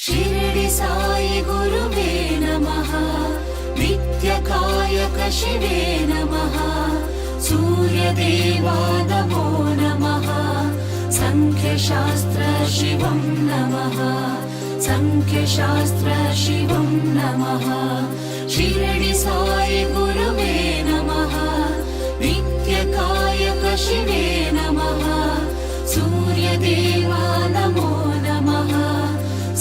ಶಿರಡಿ ಸಾಯಿ ಗುರುವೇ ನಮಃ, ನಿತ್ಯಕಾಯಕ ಶಿವೇ ನಮಃ, ಸೂರ್ಯದೇವಾ ನಮೋ ನಮಃ, ಸಂಖ್ಯಶಾಸ್ತ್ರ ಶಿವಂ ನಮಃ, ಸಂಖ್ಯಶಾಸ್ತ್ರ ಶಿವಂ ನಮಃ. ಶಿರಡಿ ಸಾಯಿ ಗುರುವೇ ನಮಃ, ನಿತ್ಯಕಾಯಕ ಶಿವೇ ನಮಃ, ಸೂರ್ಯದೇವಾ ನಮೋ ನಮಃ,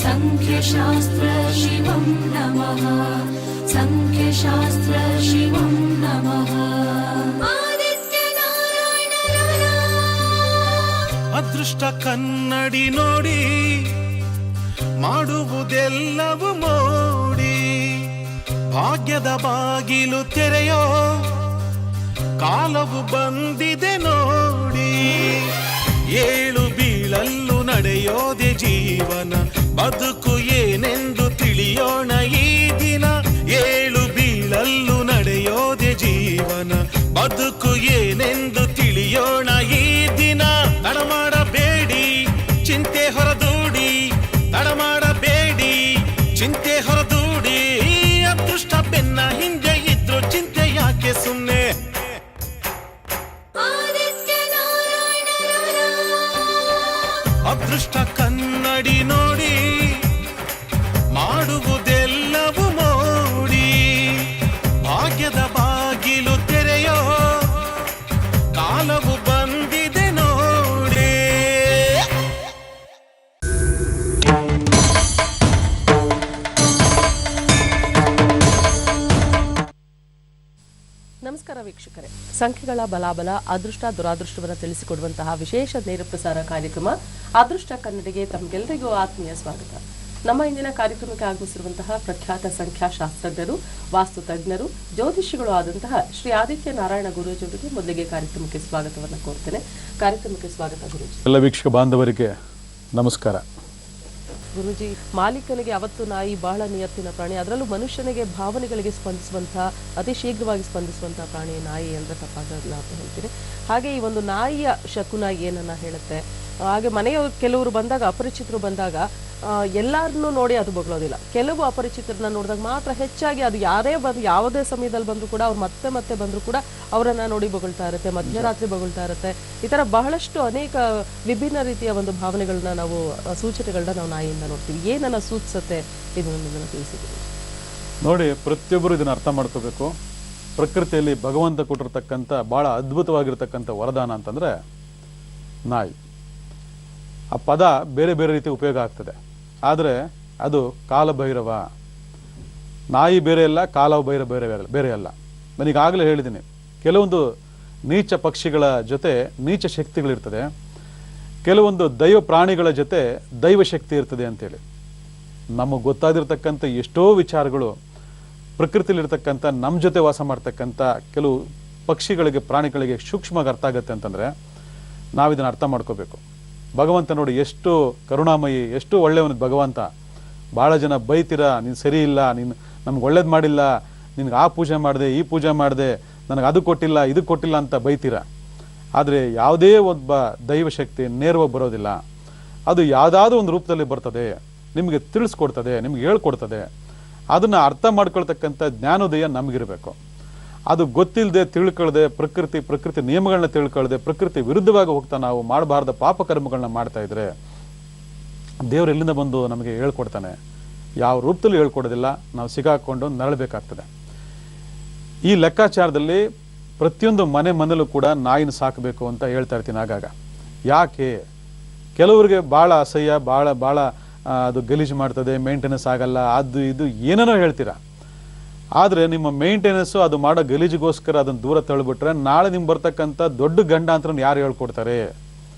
ಸಂಖ್ಯಶಾಸ್ತ್ರ ಶಿವಂ ನಮಃ, ಸಂಖ್ಯಶಾಸ್ತ್ರ ಶಿವಂ ನಮಃ. ಅದೃಷ್ಟ ಕನ್ನಡಿ ನೋಡಿ ಮಾಡುವುದೆಲ್ಲವೂ ಮೋಡಿ, ಭಾಗ್ಯದ ಬಾಗಿಲು ತೆರೆಯೋ ಕಾಲವು ಬಂದಿದೆ ನೋಡಿ. ಏಳು ಬೀಳಲ್ಲೂ ನಡೆಯೋದೆ ಜೀವನ, ಬದುಕು ಏನೆಂದು ತಿಳಿಯೋಣ ಈ ದಿನ. ಏಳು ಬೀಳಲ್ಲೂ ನಡೆಯೋದೆ ಜೀವನ, ಬದುಕು ಏನೆಂದು ತಿಳಿಯೋಣ ಈ ದಿನ. ತಡಮಾಡಬೇಡಿ ಚಿಂತೆ ಹೊರದೂಡಿ, ತಡಮಾಡಬೇಡಿ ಚಿಂತೆ ಹೊರದೂಡಿ. ಅದೃಷ್ಟ ಬೆನ್ನ ಹಿಂದೆ ಇದ್ರು ಚಿಂತೆ ಯಾಕೆ ಸುಮ್ಮನೆ. ಅದೃಷ್ಟ ಕನ್ನಡಿ ನೋಡಿ ಮಾಡುವುದೆಲ್ಲವೂ ಮೋಡಿ, ಭಾಗ್ಯದ ಬಾಗಿಲು ತೆರೆಯೋ ಕಾಲವು ಬಂದಿದೆ ನೋಡಿ. ನಮಸ್ಕಾರ ವೀಕ್ಷಕರೇ, ಸಂಖ್ಯೆಗಳ ಬಲಾಬಲ ಅದೃಷ್ಟ ದುರಾದೃಷ್ಟವನ್ನು ತಿಳಿಸಿಕೊಡುವಂತಹ ವಿಶೇಷ ನೇರ ಪ್ರಸಾರ ಕಾರ್ಯಕ್ರಮ ಅದೃಷ್ಟ ಕನ್ನಡಿಗೆ ತಮಗೆಲ್ಲರಿಗೂ ಆತ್ಮೀಯ ಸ್ವಾಗತ. ನಮ್ಮ ಇಂದಿನ ಕಾರ್ಯಕ್ರಮಕ್ಕೆ ಆಗಮಿಸಿರುವಂತಹ ಪ್ರಖ್ಯಾತ ಸಂಖ್ಯಾಶಾಸ್ತ್ರಜ್ಞರು, ವಾಸ್ತು ತಜ್ಞರು, ಜ್ಯೋತಿಷಿಗಳು ಆದಂತಹ ಶ್ರೀ ಆದಿತ್ಯ ನಾರಾಯಣ ಗುರೂಜಿಯವರಿಗೆ ಮೊದಲಿಗೆ ಕಾರ್ಯಕ್ರಮಕ್ಕೆ ಸ್ವಾಗತವನ್ನು ಕೋರ್ತೇನೆ. ಕಾರ್ಯಕ್ರಮಕ್ಕೆ ಸ್ವಾಗತ ಗುರೂಜಿ. ಎಲ್ಲ ವೀಕ್ಷಕ ಬಾಂಧವರಿಗೆ ನಮಸ್ಕಾರ. ಗುರೂಜಿ, ಮಾಲೀಕನಿಗೆ ಅವತ್ತು ನಾಯಿ ಬಹಳ ನಿಯತ್ತಿನ ಪ್ರಾಣಿ, ಅದರಲ್ಲೂ ಮನುಷ್ಯನಿಗೆ ಭಾವನೆಗಳಿಗೆ ಸ್ಪಂದಿಸುವಂತಹ ಅತಿ ಶೀಘ್ರವಾಗಿ ಸ್ಪಂದಿಸುವಂತಹ ಪ್ರಾಣಿ ನಾಯಿ ಅಂದರೆ ತಪ್ಪಾಗಲ್ಲ ಅಂತ ಹೇಳ್ತೀನಿ. ಹಾಗೆ ಈ ಒಂದು ನಾಯಿಯ ಶಕುನ ಏನನ್ನ ಹೇಳುತ್ತೆ, ಹಾಗೆ ಮನೆಯವರು ಕೆಲವರು ಬಂದಾಗ, ಅಪರಿಚಿತರು ಬಂದಾಗ ಎಲ್ಲರನ್ನೂ ನೋಡಿ ಅದು ಬೊಗಳೋದಿಲ್ಲ. ಕೆಲವು ಅಪರಿಚಿತರನ್ನ ನೋಡಿದಾಗ ಮಾತ್ರ ಹೆಚ್ಚಾಗಿ, ಅದು ಯಾರೇ ಬಂದು ಯಾವುದೇ ಸಮಯದಲ್ಲಿ ಬಂದರೂ ಕೂಡ ಅವ್ರು ಮತ್ತೆ ಮತ್ತೆ ಬಂದರೂ ಕೂಡ ಅವರನ್ನು ನೋಡಿ ಬೊಗಳ್ತಾ ಇರುತ್ತೆ, ಮಧ್ಯರಾತ್ರಿ ಬೊಗಳ್ತಾ ಇರುತ್ತೆ. ಈ ಥರ ಬಹಳಷ್ಟು ಅನೇಕ ವಿಭಿನ್ನ ರೀತಿಯ ಒಂದು ಭಾವನೆಗಳನ್ನ ನಾವು, ಸೂಚನೆಗಳನ್ನ ನಾವು ನಾಯಿಯಿಂದ ನೋಡ್ತೀವಿ. ಏನನ್ನ ಸೂಚಿಸುತ್ತೆ ಇದನ್ನು ತಿಳಿಸಿದ್ದೀವಿ ನೋಡಿ. ಪ್ರತಿಯೊಬ್ಬರು ಇದನ್ನು ಅರ್ಥ ಮಾಡ್ಕೋಬೇಕು. ಪ್ರಕೃತಿಯಲ್ಲಿ ಭಗವಂತ ಕೊಟ್ಟಿರ್ತಕ್ಕಂಥ ಭಾಳ ಅದ್ಭುತವಾಗಿರ್ತಕ್ಕಂಥ ವರದಾನ ಅಂತಂದರೆ ನಾಯಿ. ಆ ಪದ ಬೇರೆ ಬೇರೆ ರೀತಿ ಉಪಯೋಗ ಆಗ್ತದೆ, ಆದರೆ ಅದು ಕಾಲಭೈರವ. ನಾಯಿ ಬೇರೆ ಅಲ್ಲ, ಕಾಲಭೈರವ ಬೇರೆ ಅಲ್ಲ. ನಾನೀಗಾಗಲೇ ಹೇಳಿದ್ದೀನಿ, ಕೆಲವೊಂದು ನೀಚ ಪಕ್ಷಿಗಳ ಜೊತೆ ನೀಚ ಶಕ್ತಿಗಳಿರ್ತದೆ, ಕೆಲವೊಂದು ದೈವ ಪ್ರಾಣಿಗಳ ಜೊತೆ ದೈವ ಶಕ್ತಿ ಇರ್ತದೆ ಅಂತೇಳಿ. ನಮಗೆ ಗೊತ್ತಾದಿರ್ತಕ್ಕಂಥ ಎಷ್ಟೋ ವಿಚಾರಗಳು ಪ್ರಕೃತಿಲಿರ್ತಕ್ಕಂಥ ನಮ್ಮ ಜೊತೆ ವಾಸ ಮಾಡ್ತಕ್ಕಂಥ ಕೆಲವು ಪಕ್ಷಿಗಳಿಗೆ, ಪ್ರಾಣಿಗಳಿಗೆ ಸೂಕ್ಷ್ಮವಾಗಿ ಅರ್ಥ ಆಗುತ್ತೆ ಅಂತಂದರೆ ನಾವಿದನ್ನು ಅರ್ಥ ಮಾಡ್ಕೋಬೇಕು. ಭಗವಂತ ನೋಡಿ ಎಷ್ಟು ಕರುಣಾಮಯಿ, ಎಷ್ಟು ಒಳ್ಳೆಯವನು ಭಗವಂತ. ಭಾಳ ಜನ ಬೈತೀರ, ನೀನು ಸರಿ ಇಲ್ಲ, ನೀನು ನಮ್ಗೆ ಒಳ್ಳೇದು ಮಾಡಿಲ್ಲ, ನಿನಗೆ ಆ ಪೂಜೆ ಮಾಡಿದೆ, ಈ ಪೂಜೆ ಮಾಡಿದೆ, ನನಗೆ ಅದು ಕೊಟ್ಟಿಲ್ಲ, ಇದು ಕೊಟ್ಟಿಲ್ಲ ಅಂತ ಬೈತೀರ. ಆದರೆ ಯಾವುದೇ ಒಬ್ಬ ದೈವಶಕ್ತಿ ನೇರವಾಗಿ ಬರೋದಿಲ್ಲ. ಅದು ಯಾವುದಾದ್ರೂ ಒಂದು ರೂಪದಲ್ಲಿ ಬರ್ತದೆ, ನಿಮಗೆ ತಿಳಿಸ್ಕೊಡ್ತದೆ, ನಿಮ್ಗೆ ಹೇಳ್ಕೊಡ್ತದೆ. ಅದನ್ನು ಅರ್ಥ ಮಾಡ್ಕೊಳ್ತಕ್ಕಂಥ ಜ್ಞಾನೋದಯ ನಮಗಿರಬೇಕು. ಅದು ಗೊತ್ತಿಲ್ಲದೆ, ತಿಳ್ಕೊಳ್ಳದೆ, ಪ್ರಕೃತಿ ನಿಯಮಗಳನ್ನ ತಿಳ್ಕೊಳ್ಳದೆ, ಪ್ರಕೃತಿ ವಿರುದ್ಧವಾಗಿ ಹೋಗ್ತಾ ನಾವು ಮಾಡಬಾರ್ದ ಪಾಪ ಕರ್ಮಗಳನ್ನ ಮಾಡ್ತಾ ಇದ್ರೆ ದೇವರು ಎಲ್ಲಿಂದ ಬಂದು ನಮಗೆ ಹೇಳ್ಕೊಡ್ತಾನೆ? ಯಾವ ರೂಪದಲ್ಲಿ ಹೇಳ್ಕೊಡೋದಿಲ್ಲ, ನಾವು ಸಿಗಾಕೊಂಡು ನರಳಬೇಕಾಗ್ತದೆ. ಈ ಲೆಕ್ಕಾಚಾರದಲ್ಲಿ ಪ್ರತಿಯೊಂದು ಮನೆಯಲ್ಲೂ ಕೂಡ ನಾಯಿನ ಸಾಕಬೇಕು ಅಂತ ಹೇಳ್ತಾ ಇರ್ತೀನಿ ಆಗಾಗ. ಯಾಕೆ? ಕೆಲವರಿಗೆ ಭಾಳ ಅಸಹ್ಯ, ಭಾಳ ಅದು ಗಲೀಜು ಮಾಡ್ತದೆ, ಮೇಂಟೆನೆನ್ಸ್ ಆಗಲ್ಲ, ಅದು ಇದು ಏನೇನೋ ಹೇಳ್ತೀರಾ. ಆದರೆ ನಿಮ್ಮ ಮೇಂಟೆನೆನ್ಸು, ಅದು ಮಾಡೋ ಗಲೀಜಿಗೋಸ್ಕರ ಅದನ್ನು ದೂರ ತಳ್ಳಿಬಿಟ್ರೆ ನಾಳೆ ನಿಮ್ಗೆ ಬರ್ತಕ್ಕಂಥ ದೊಡ್ಡ ಗಂಡ ಅಂತ ಯಾರು ಹೇಳ್ಕೊಡ್ತಾರೆ,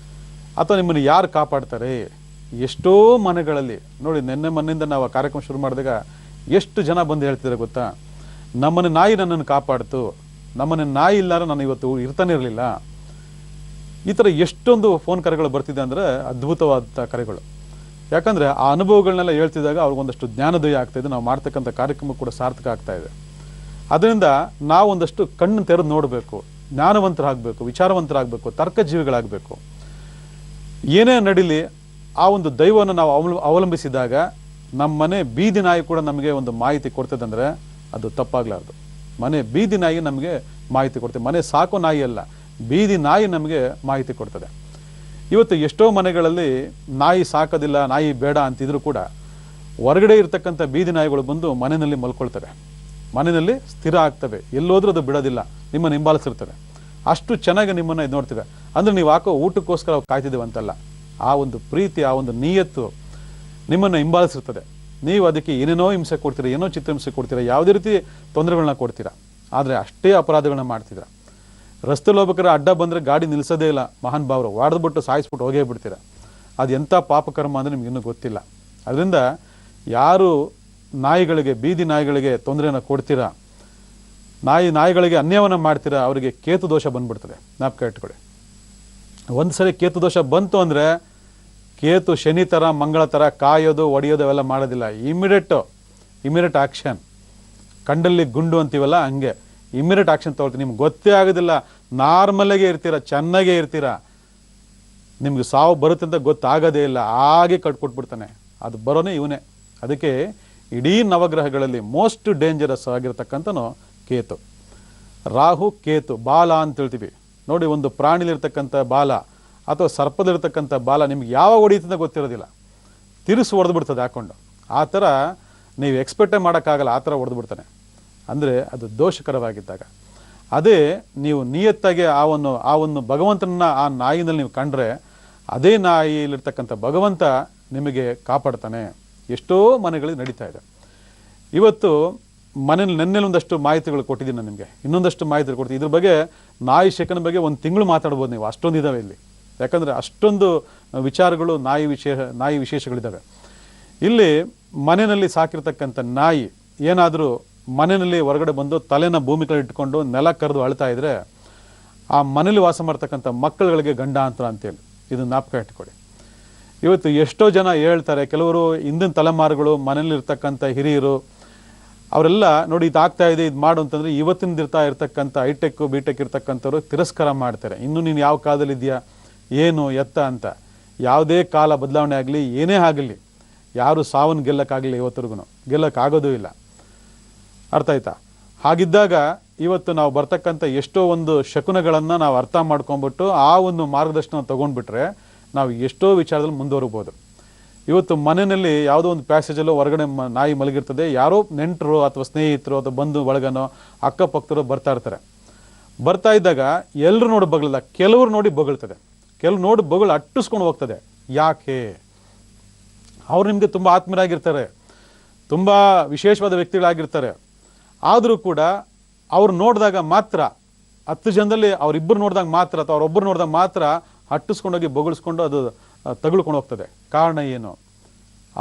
ಅಥವಾ ನಿಮ್ಮನ್ನು ಯಾರು ಕಾಪಾಡ್ತಾರೆ? ಎಷ್ಟೋ ಮನೆಗಳಲ್ಲಿ ನೋಡಿ, ಮೊನ್ನೆಯಿಂದ ನಾವು ಕಾರ್ಯಕ್ರಮ ಶುರು ಮಾಡಿದಾಗ ಎಷ್ಟು ಜನ ಬಂದು ಹೇಳ್ತಿದ್ದಾರೆ ಗೊತ್ತಾ, ನಮ್ಮನೆ ನಾಯಿ ನನ್ನನ್ನು ಕಾಪಾಡ್ತು, ನಮ್ಮನೆ ನಾಯಿ ಇಲ್ಲಾರ ನಾನು ಇವತ್ತು ಇರ್ತಾನೆ ಇರಲಿಲ್ಲ. ಈ ಥರ ಎಷ್ಟೊಂದು ಫೋನ್ ಕರೆಗಳು ಬರ್ತಿದೆ ಅಂದರೆ ಅದ್ಭುತವಾದ ಕರೆಗಳು. ಯಾಕಂದರೆ ಆ ಅನುಭವಗಳನ್ನೆಲ್ಲ ಹೇಳ್ತಿದ್ದಾಗ ಅವ್ರಿಗೊಂದಷ್ಟು ಜ್ಞಾನೋದಯ ಆಗ್ತಾಯಿದೆ, ನಾವು ಮಾಡ್ತಕ್ಕಂಥ ಕಾರ್ಯಕ್ರಮ ಕೂಡ ಸಾರ್ಥಕ ಆಗ್ತಾ ಇದೆ. ಅದರಿಂದ ನಾವು ಒಂದಷ್ಟು ಕಣ್ಣು ತೆರೆದು ನೋಡಬೇಕು, ಜ್ಞಾನವಂತರಾಗಬೇಕು, ವಿಚಾರವಂತರಾಗಬೇಕು, ತರ್ಕಜೀವಿಗಳಾಗಬೇಕು. ಏನೇ ನಡೀಲಿ ಆ ಒಂದು ದೈವವನ್ನು ನಾವು ಅವಲಂಬಿಸಿದಾಗ ನಮ್ಮ ಮನೆ ಬೀದಿ ನಾಯಿ ಕೂಡ ನಮಗೆ ಒಂದು ಮಾಹಿತಿ ಕೊಡ್ತದೆ ಅಂದರೆ ಅದು ತಪ್ಪಾಗಲಾರ್ದು. ಮನೆ ಬೀದಿ ನಾಯಿ ನಮಗೆ ಮಾಹಿತಿ ಕೊಡ್ತದೆ. ಮನೆ ಸಾಕೋ ನಾಯಿ ಅಲ್ಲ, ಬೀದಿ ನಾಯಿ ನಮಗೆ ಮಾಹಿತಿ ಕೊಡ್ತದೆ. ಇವತ್ತು ಎಷ್ಟೋ ಮನೆಗಳಲ್ಲಿ ನಾಯಿ ಸಾಕೋದಿಲ್ಲ, ನಾಯಿ ಬೇಡ ಅಂತಿದ್ರು ಕೂಡ ಹೊರಗಡೆ ಇರ್ತಕ್ಕಂಥ ಬೀದಿ ನಾಯಿಗಳು ಬಂದು ಮನೆಯಲ್ಲಿ ಮಲ್ಕೊಳ್ತವೆ, ಮನೆಯಲ್ಲಿ ಸ್ಥಿರ ಆಗ್ತವೆ, ಎಲ್ಲೋದ್ರೂ ಅದು ಬಿಡೋದಿಲ್ಲ, ನಿಮ್ಮನ್ನು ಹಿಂಬಾಲಿಸಿರ್ತವೆ. ಅಷ್ಟು ಚೆನ್ನಾಗಿ ನಿಮ್ಮನ್ನು ಇದು ನೋಡ್ತವೆ. ಅಂದರೆ ನೀವು ಹಾಕೋ ಊಟಕ್ಕೋಸ್ಕರ ಕಾಯ್ತಿದ್ದೇವೆ ಅಂತಲ್ಲ, ಆ ಒಂದು ಪ್ರೀತಿ, ಆ ಒಂದು ನಿಯತ್ತು ನಿಮ್ಮನ್ನು ಹಿಂಬಾಲಿಸಿರ್ತದೆ. ನೀವು ಅದಕ್ಕೆ ಏನೇನೋ ಹಿಂಸೆ ಕೊಡ್ತೀರಾ, ಏನೋ ಚಿತ್ರಹಿಂಸೆ ಕೊಡ್ತೀರಾ, ಯಾವುದೇ ರೀತಿ ತೊಂದರೆಗಳನ್ನ ಕೊಡ್ತೀರಾ, ಆದರೆ ಅಷ್ಟೇ ಅಪರಾಧಗಳನ್ನ ಮಾಡ್ತಿದ್ದೀರಾ. ರಸ್ತೆಲಿ ಹೋಗ್ಬೇಕಾದ್ರೆ ಅಡ್ಡ ಬಂದರೆ ಗಾಡಿ ನಿಲ್ಲಿಸೋದೇ ಇಲ್ಲ, ಮಹಾನ್ ಭಾವರು ಹೊಡೆದ್ಬಿಟ್ಟು ಸಾಯಿಸ್ಬಿಟ್ಟು ಹೋಗೇ ಬಿಡ್ತೀರಾ. ಅದು ಎಂಥ ಪಾಪಕರ್ಮ ಅಂದರೆ ನಿಮ್ಗೆ ಇನ್ನೂ ಗೊತ್ತಿಲ್ಲ. ಅದರಿಂದ ಯಾರು ನಾಯಿಗಳಿಗೆ, ಬೀದಿ ನಾಯಿಗಳಿಗೆ ತೊಂದರೆಯನ್ನು ಕೊಡ್ತೀರಾ, ನಾಯಿಗಳಿಗೆ ಅನ್ಯಾಯವನ್ನು ಮಾಡ್ತೀರಾ, ಅವರಿಗೆ ಕೇತು ದೋಷ ಬಂದ್ಬಿಡ್ತದೆ. ಜ್ಞಾಪಕ ಇಟ್ಕೊಳ್ಳಿ. ಒಂದು ಸರಿ ಕೇತು ದೋಷ ಬಂತು ಅಂದರೆ ಕೇತು ಶನಿ ಥರ ಮಂಗಳ ಥರ ಕಾಯೋದು ಒಡೆಯೋದು ಅವೆಲ್ಲ ಮಾಡೋದಿಲ್ಲ. Immediate action. ಕಂಡಲ್ಲಿ ಗುಂಡು ಅಂತೀವಲ್ಲ ಹಂಗೆ ಇಮಿಡಿಯೇಟ್ ಆ್ಯಕ್ಷನ್ ತೊಗೊಳ್ತೀವಿ. ನಿಮ್ಗೆ ಗೊತ್ತೇ ಆಗೋದಿಲ್ಲ, ನಾರ್ಮಲಾಗೇ ಇರ್ತೀರ, ಚೆನ್ನಾಗೇ ಇರ್ತೀರ, ನಿಮ್ಗೆ ಸಾವು ಬರುತ್ತೆ ಅಂತ ಗೊತ್ತಾಗೋದೇ ಇಲ್ಲ, ಹಾಗೆ ಕಟ್ಕೊಟ್ಬಿಡ್ತಾನೆ. ಅದು ಬರೋನೇ ಇವನೇ. ಅದಕ್ಕೆ ಇಡೀ ನವಗ್ರಹಗಳಲ್ಲಿ ಮೋಸ್ಟ್ ಡೇಂಜರಸ್ ಆಗಿರ್ತಕ್ಕಂಥನು ಕೇತು. ರಾಹು ಕೇತು ಬಾಲ ಅಂತ ಹೇಳ್ತೀವಿ ನೋಡಿ. ಒಂದು ಪ್ರಾಣಿಲಿರ್ತಕ್ಕಂಥ ಬಾಲ ಅಥವಾ ಸರ್ಪದಲ್ಲಿರ್ತಕ್ಕಂಥ ಬಾಲ ನಿಮ್ಗೆ ಯಾವಾಗ ಹೊಡೆಯುತ್ತೆ ಗೊತ್ತಿರೋದಿಲ್ಲ, ತಿರುಸು ಹೊಡೆದ್ಬಿಡ್ತದೆ ಹಾಕ್ಕೊಂಡು. ಆ ಥರ ನೀವು ಎಕ್ಸ್ಪೆಕ್ಟೇ ಮಾಡೋಕ್ಕಾಗಲ್ಲ, ಆ ಥರ ಹೊಡೆದ್ಬಿಡ್ತಾನೆ. ಅಂದರೆ ಅದು ದೋಷಕರವಾಗಿದ್ದಾಗ. ಅದೇ ನೀವು ನಿಯತ್ತಾಗಿ ಆ ಒಂದು ಭಗವಂತನನ್ನ ಆ ನಾಯಿನಲ್ಲಿ ನೀವು ಕಂಡ್ರೆ, ಅದೇ ನಾಯಿಲಿರ್ತಕ್ಕಂಥ ಭಗವಂತ ನಿಮಗೆ ಕಾಪಾಡ್ತಾನೆ. ಎಷ್ಟೋ ಮನೆಗಳಿಗೆ ನಡೀತಾ ಇದೆ. ಇವತ್ತು ಮನೇಲಿ ನೆನ್ನೆಲ್ಲಿ ಒಂದಷ್ಟು ಮಾಹಿತಿಗಳು ಕೊಟ್ಟಿದ್ದೀನಿ ನಾನು ನಿಮಗೆ, ಇನ್ನೊಂದಷ್ಟು ಮಾಹಿತಿ ಕೊಡ್ತೀನಿ. ಇದ್ರ ಬಗ್ಗೆ ನಾಯಿ ಶೇಖನ ಬಗ್ಗೆ ಒಂದು ತಿಂಗಳು ಮಾತಾಡ್ಬೋದು ನೀವು, ಅಷ್ಟೊಂದು ಇದ್ದಾವೆ ಇಲ್ಲಿ. ಯಾಕಂದರೆ ಅಷ್ಟೊಂದು ವಿಚಾರಗಳು ನಾಯಿ ವಿಶೇಷಗಳಿದ್ದಾವೆ. ಇಲ್ಲಿ ಮನೆಯಲ್ಲಿ ಸಾಕಿರ್ತಕ್ಕಂಥ ನಾಯಿ ಏನಾದರೂ ಮನೆಯಲ್ಲಿ ಹೊರಗಡೆ ಬಂದು ತಲೆನ ಭೂಮಿ ಕಡೆ ಇಟ್ಕೊಂಡು ನೆಲ ಕರೆದು ಅಳ್ತಾ ಇದ್ರೆ, ಆ ಮನೇಲಿ ವಾಸ ಮಾಡ್ತಕ್ಕಂಥ ಮಕ್ಕಳುಗಳಿಗೆ ಗಂಡಾಂತರ ಅಂತೇಳಿ ಇದನ್ನ ಜ್ಞಾಪಕ ಇಟ್ಕೊಳ್ಳಿ. ಇವತ್ತು ಎಷ್ಟೋ ಜನ ಹೇಳ್ತಾರೆ, ಕೆಲವರು ಹಿಂದಿನ ತಲೆಮಾರುಗಳು ಮನೇಲಿರ್ತಕ್ಕಂಥ ಹಿರಿಯರು ಅವರೆಲ್ಲ ನೋಡಿ ಇದಾಗ್ತಾ ಇದೆ, ಇದು ಮಾಡು ಅಂತಂದರೆ ಇವತ್ತಿನ ಇರ್ತಕ್ಕಂಥ ಹೈಟೆಕ್ ಬಿಟೆಕ್ ಇರ್ತಕ್ಕಂಥವ್ರು ತಿರಸ್ಕಾರ ಮಾಡ್ತಾರೆ. ಇನ್ನು ನೀನು ಯಾವ ಕಾಲದಲ್ಲಿ ಇದೆಯಾ, ಏನು ಎತ್ತ ಅಂತ. ಯಾವುದೇ ಕಾಲ ಬದಲಾವಣೆ ಆಗಲಿ, ಏನೇ ಆಗಲಿ, ಯಾರು ಸಾವನ್ನು ಗೆಲ್ಲಕ್ಕಾಗಲಿ, ಇವತ್ತರೆಗೂ ಗೆಲ್ಲಕ್ಕಾಗೋದೂ ಇಲ್ಲ. ಅರ್ಥ ಆಯ್ತಾ? ಹಾಗಿದ್ದಾಗ ಇವತ್ತು ನಾವು ಬರ್ತಕ್ಕಂಥ ಎಷ್ಟೋ ಒಂದು ಶಕುನಗಳನ್ನು ನಾವು ಅರ್ಥ ಮಾಡ್ಕೊಂಡ್ಬಿಟ್ಟು ಆ ಒಂದು ಮಾರ್ಗದರ್ಶನ ತೊಗೊಂಡ್ಬಿಟ್ರೆ ನಾವು ಎಷ್ಟೋ ವಿಚಾರದಲ್ಲಿ ಮುಂದುವರ್ಬೋದು. ಇವತ್ತು ಮನೆಯಲ್ಲಿ ಯಾವುದೋ ಒಂದು ಪ್ಯಾಸೇಜಲ್ಲೋ ಹೊರಗಡೆ ನಾಯಿ ಮಲಗಿರ್ತದೆ, ಯಾರೋ ನೆಂಟರು ಅಥವಾ ಸ್ನೇಹಿತರು ಅಥವಾ ಬಂಧು ಬಳಗನೋ ಅಕ್ಕಪಕ್ಕರು ಬರ್ತಾ ಇರ್ತಾರೆ. ಬರ್ತಾ ಇದ್ದಾಗ ಎಲ್ಲರೂ ನೋಡಿ ಬಗಲಲ್ಲ, ಕೆಲವರು ನೋಡಿ ಬಗಳ್ತದೆ, ಕೆಲವು ನೋಡಿ ಬಗಳು ಅಟ್ಟಿಸ್ಕೊಂಡು ಹೋಗ್ತದೆ. ಯಾಕೆ? ಅವ್ರು ನಿಮಗೆ ತುಂಬ ಆತ್ಮೀಯರಾಗಿರ್ತಾರೆ, ತುಂಬ ವಿಶೇಷವಾದ ವ್ಯಕ್ತಿಗಳಾಗಿರ್ತಾರೆ. ಆದರೂ ಕೂಡ ಅವ್ರು ನೋಡಿದಾಗ ಮಾತ್ರ, 10 ಜನದಲ್ಲಿ ಅವರಿಬ್ಬರು ನೋಡಿದಾಗ ಮಾತ್ರ ಅಥವಾ ಅವರೊಬ್ಬರು ನೋಡಿದಾಗ ಮಾತ್ರ ಅಟ್ಟಿಸ್ಕೊಂಡೋಗಿ ಬೊಗಳಿಸ್ಕೊಂಡು ಅದು ತಗೊಳ್ಕೊಂಡು ಹೋಗ್ತದೆ. ಕಾರಣ ಏನು?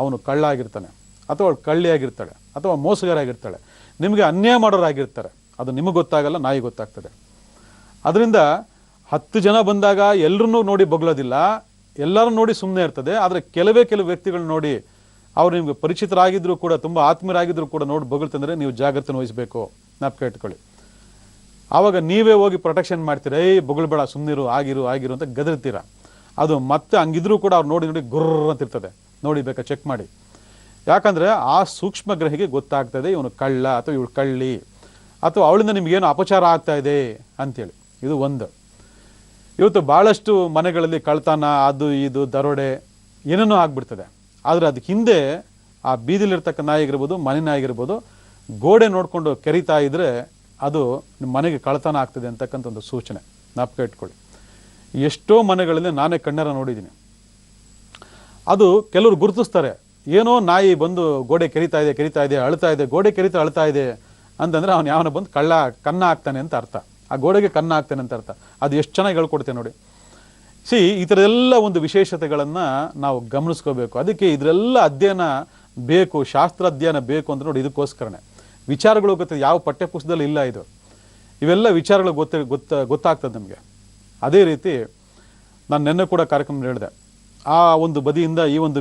ಅವನು ಕಳ್ಳ ಆಗಿರ್ತಾನೆ, ಅಥವಾ ಅವಳು ಕಳ್ಳಿಯಾಗಿರ್ತಾಳೆ, ಅಥವಾ ಮೋಸಗಾರ ಆಗಿರ್ತಾಳೆ, ನಿಮಗೆ ಅನ್ಯಾಯ ಮಾಡೋರಾಗಿರ್ತಾರೆ. ಅದು ನಿಮಗೆ ಗೊತ್ತಾಗಲ್ಲ, ನಾಯಿ ಗೊತ್ತಾಗ್ತದೆ. ಅದರಿಂದ 10 ಜನ ಬಂದಾಗ ಎಲ್ಲರನ್ನೂ ನೋಡಿ ಬೊಗಳೋದಿಲ್ಲ, ಎಲ್ಲರೂ ನೋಡಿ ಸುಮ್ಮನೆ ಇರ್ತದೆ. ಆದರೆ ಕೆಲವು ವ್ಯಕ್ತಿಗಳು ನೋಡಿ, ಅವ್ರು ನಿಮ್ಗೆ ಪರಿಚಿತರಾಗಿದ್ದರೂ ಕೂಡ, ತುಂಬ ಆತ್ಮೀಯರಾಗಿದ್ದರೂ ಕೂಡ ನೋಡಿ ಬೊಗಳ್ತಂದರೆ ನೀವು ಜಾಗ್ರತೆ ವಹಿಸಬೇಕು. ಜ್ಞಾಪಕ ಇಟ್ಕೊಳ್ಳಿ. ಆವಾಗ ನೀವೇ ಹೋಗಿ ಪ್ರೊಟೆಕ್ಷನ್ ಮಾಡ್ತೀರ, ಬೊಗಳ್ಬೇಡ, ಸುಮ್ಮನಿರು, ಆಗಿರು ಅಂತ ಗದರ್ತೀರ. ಅದು ಮತ್ತೆ ಹಂಗಿದ್ರೂ ಕೂಡ ಅವ್ರು ನೋಡಿ ಗುರ್ರ ಅಂತಿರ್ತದೆ. ನೋಡಿ ಬೇಕಾ ಚೆಕ್ ಮಾಡಿ. ಯಾಕಂದರೆ ಆ ಸೂಕ್ಷ್ಮ ಗ್ರಹಿಗೆ ಗೊತ್ತಾಗ್ತದೆ ಇವನು ಕಳ್ಳ ಅಥವಾ ಇವಳು ಕಳ್ಳಿ, ಅಥವಾ ಅವಳಿಂದ ನಿಮಗೇನು ಅಪಚಾರ ಆಗ್ತಾ ಇದೆ ಅಂಥೇಳಿ. ಇದು ಒಂದು. ಇವತ್ತು ಭಾಳಷ್ಟು ಮನೆಗಳಲ್ಲಿ ಕಳ್ತನ, ಅದು ಇದು ದರೋಡೆ ಏನೇನೋ ಆಗ್ಬಿಡ್ತದೆ. ಆದರೆ ಅದಕ್ಕೆ ಹಿಂದೆ ಆ ಬೀದಿಲಿರ್ತಕ್ಕ ನಾಯಿ ಆಗಿರ್ಬೋದು, ಮನೆ ನಾಯಿ ಆಗಿರ್ಬೋದು, ಗೋಡೆ ನೋಡಿಕೊಂಡು ಕೆರಿತಾ ಇದ್ದರೆ ಅದು ನಿಮ್ಮ ಮನೆಗೆ ಕಳ್ತನ ಆಗ್ತದೆ ಅಂತಕ್ಕಂಥ ಒಂದು ಸೂಚನೆ. ಜ್ಞಾಪಕ ಇಟ್ಕೊಳ್ಳಿ. ಎಷ್ಟೋ ಮನೆಗಳಲ್ಲಿ ನಾನೇ ಕಣ್ಣಾರ ನೋಡಿದ್ದೀನಿ. ಅದು ಕೆಲವರು ಗುರುತಿಸ್ತಾರೆ, ಏನೋ ನಾಯಿ ಬಂದು ಗೋಡೆ ಕೆರಿತಾ ಇದೆ, ಅಳ್ತಾ ಇದೆ, ಗೋಡೆ ಕೆರಿತಾ ಅಳ್ತಾ ಇದೆ ಅಂತಂದರೆ ಅವನು ಯಾವನ ಬಂದು ಕನ್ನ ಹಾಕ್ತಾನೆ ಅಂತ ಅರ್ಥ. ಆ ಗೋಡೆಗೆ ಕನ್ನ ಹಾಕ್ತಾನೆ ಅಂತ ಅರ್ಥ. ಅದು ಎಷ್ಟು ಚೆನ್ನಾಗಿ ಹೇಳ್ಕೊಡ್ತೇನೆ ನೋಡಿ. ಈ ಥರದೆಲ್ಲ ಒಂದು ವಿಶೇಷತೆಗಳನ್ನು ನಾವು ಗಮನಿಸ್ಕೋಬೇಕು. ಅದಕ್ಕೆ ಇದರೆಲ್ಲ ಅಧ್ಯಯನ ಬೇಕು, ಶಾಸ್ತ್ರ ಅಧ್ಯಯನ ಬೇಕು ಅಂತ ನೋಡಿ. ಇದಕ್ಕೋಸ್ಕರನೇ ವಿಚಾರಗಳು ಗೊತ್ತಿದೆ, ಯಾವ ಪಠ್ಯಪುಸ್ತಕದಲ್ಲಿ ಇಲ್ಲ ಇದು. ಇವೆಲ್ಲ ವಿಚಾರಗಳು ಗೊತ್ತಾಗ್ತದೆ ನಮಗೆ. ಅದೇ ರೀತಿ ನಾನು ನಿನ್ನೆ ಕೂಡ ಕಾರ್ಯಕ್ರಮ ಹೇಳಿದೆ, ಆ ಒಂದು ಬದಿಯಿಂದ ಈ ಒಂದು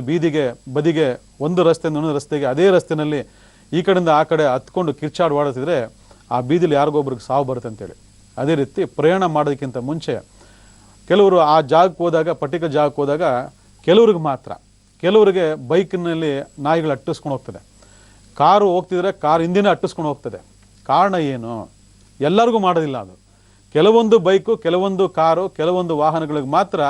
ಬದಿಗೆ ಒಂದು ರಸ್ತೆಯಿಂದ ಇನ್ನೊಂದು ರಸ್ತೆಗೆ, ಅದೇ ರಸ್ತೆಯಲ್ಲಿ ಈ ಕಡೆಯಿಂದ ಆ ಕಡೆ ಹತ್ಕೊಂಡು ಕಿರ್ಚಾಡಿ ಓಡುತ್ತಿದ್ರೆ ಆ ಬೀದಿಲಿ ಯಾರಿಗೊಬ್ರಿಗೆ ಸಾವು ಬರುತ್ತೆ ಅಂತೇಳಿ. ಅದೇ ರೀತಿ ಪ್ರಯಾಣ ಮಾಡೋದಕ್ಕಿಂತ ಮುಂಚೆ ಕೆಲವರು ಆ ಜಾಗಕ್ಕೆ ಹೋದಾಗ, ಪರ್ಟಿಕ್ಯುಲರ್ ಜಾಗಕ್ಕೆ ಹೋದಾಗ ಕೆಲವ್ರಿಗೆ ಮಾತ್ರ ಕೆಲವರಿಗೆ ಬೈಕ್ನಲ್ಲಿ ನಾಯಿಗಳು ಅಟ್ಟಿಸ್ಕೊಂಡು ಹೋಗ್ತದೆ, ಕಾರು ಹೋಗ್ತಿದ್ರೆ ಕಾರ್ ಹಿಂದಿನ ಅಟ್ಟಿಸ್ಕೊಂಡು ಹೋಗ್ತದೆ. ಕಾರಣ ಏನು? ಎಲ್ಲರಿಗೂ ಮಾಡೋದಿಲ್ಲ ಅದು. ಕೆಲವೊಂದು ಬೈಕು, ಕೆಲವೊಂದು ಕಾರು, ಕೆಲವೊಂದು ವಾಹನಗಳಿಗೆ ಮಾತ್ರ